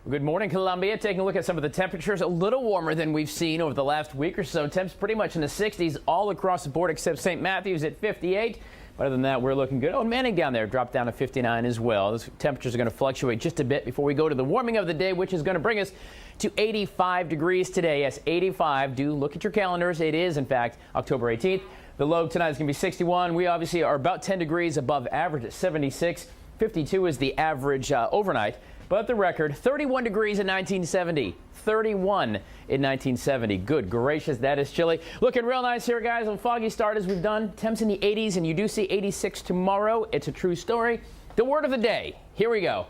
Good morning, Columbia. Taking a look at some of the temperatures, a little warmer than we've seen over the last week or so. Temps pretty much in the 60s all across the board except St. Matthews at 58. But other than that, we're looking good. Oh, Manning down there dropped down to 59 as well. Those temperatures are going to fluctuate just a bit before we go to the warming of the day, which is going to bring us to 85 degrees today. Yes, 85. Do look at your calendars. It is, in fact, October 18th. The low tonight is going to be 61. We obviously are about 10 degrees above average at 76. 52 is the average overnight. But the record, 31 degrees in 1970. 31 in 1970. Good gracious, that is chilly. Looking real nice here, guys. A foggy start as we've done. Temps in the 80s, and you do see 86 tomorrow. It's a true story. The word of the day. Here we go.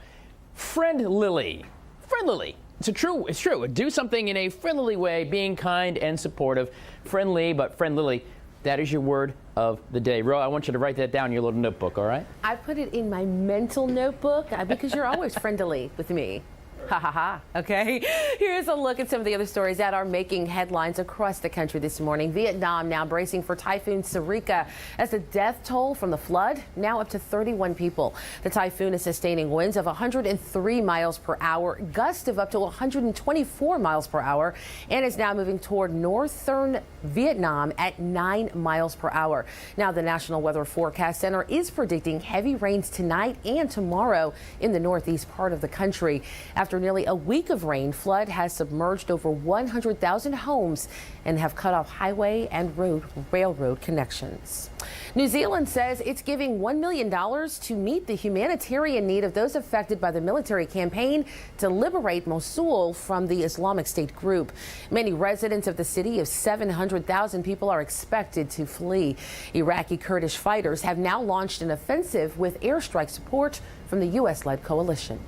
Friendly. Friendly. It's true. Do something in a friendly way, being kind and supportive. Friendly, but friendly. That is your word of the day. Ro, I want you to write that down in your little notebook, all right? I put it in my mental notebook because you're always friendly with me. Ha ha ha. Okay. Here's a look at some of the other stories that are making headlines across the country this morning. Vietnam now bracing for Typhoon Sarika as the death toll from the flood now up to 31 people. The typhoon is sustaining winds of 103 miles per hour, gusts of up to 124 miles per hour, and is now moving toward northern Vietnam at 9 miles per hour. Now, the National Weather Forecast Center is predicting heavy rains tonight and tomorrow in the northeast part of the country. After nearly a week of rain, flood has submerged over 100,000 homes and have cut off highway and railroad connections. New Zealand says it's giving $1 million to meet the humanitarian need of those affected by the military campaign to liberate Mosul from the Islamic State group. Many residents of the city of 700,000 people are expected to flee. Iraqi Kurdish fighters have now launched an offensive with airstrike support from the U.S.-led coalition.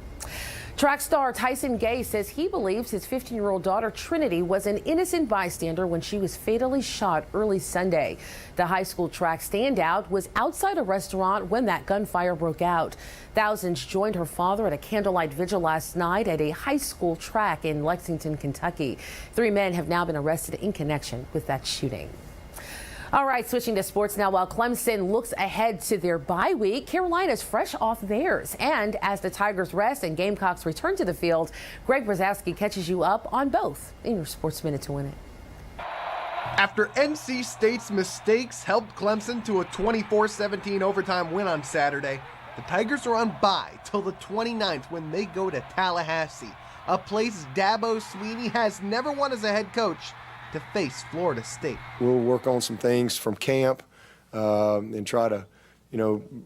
Track star Tyson Gay says he believes his 15-year-old daughter Trinity was an innocent bystander when she was fatally shot early Sunday. The high school track standout was outside a restaurant when that gunfire broke out. Thousands joined her father at a candlelight vigil last night at a high school track in Lexington, Kentucky. 3 men have now been arrested in connection with that shooting. All right, switching to sports now. While Clemson looks ahead to their bye week, Carolina's fresh off theirs. And as the Tigers rest and Gamecocks return to the field, Greg Brzezowski catches you up on both in your Sports Minute to Win It. After NC State's mistakes helped Clemson to a 24-17 overtime win on Saturday, the Tigers are on bye till the 29th when they go to Tallahassee, a place Dabo Swinney has never won as a head coach, to face Florida State. We'll work on some things from camp and try to,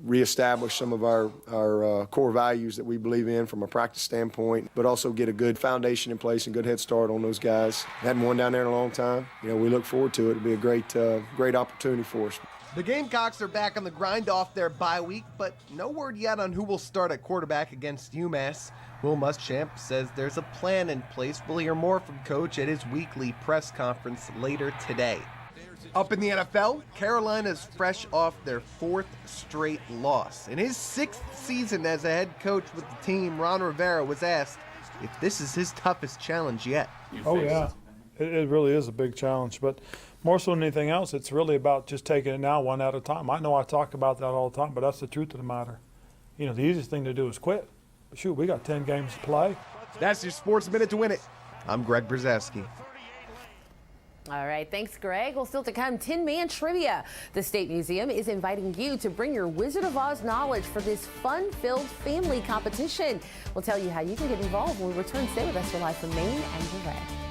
reestablish some of our core values that we believe in from a practice standpoint, but also get a good foundation in place and good head start on those guys. Hadn't won down there in a long time. We look forward to it. It'll be a great opportunity for us. The Gamecocks are back on the grind off their bye week, but no word yet on who will start at quarterback against UMass. Will Muschamp says there's a plan in place. We'll hear more from Coach at his weekly press conference later today. Up in the NFL, Carolina's fresh off their 4th straight loss. In his 6th season as a head coach with the team, Ron Rivera was asked if this is his toughest challenge yet. Oh, yeah. It really is a big challenge, but more so than anything else, it's really about just taking it now one at a time. I know I talk about that all the time, but that's the truth of the matter. The easiest thing to do is quit. But shoot, we got 10 games to play. That's your Sports Minute to Win It. I'm Greg Brzezowski. All right, thanks, Greg. Well, still to come, Tin Man Trivia. The State Museum is inviting you to bring your Wizard of Oz knowledge for this fun-filled family competition. We'll tell you how you can get involved when we return. Stay with us for Live from Maine and the Red.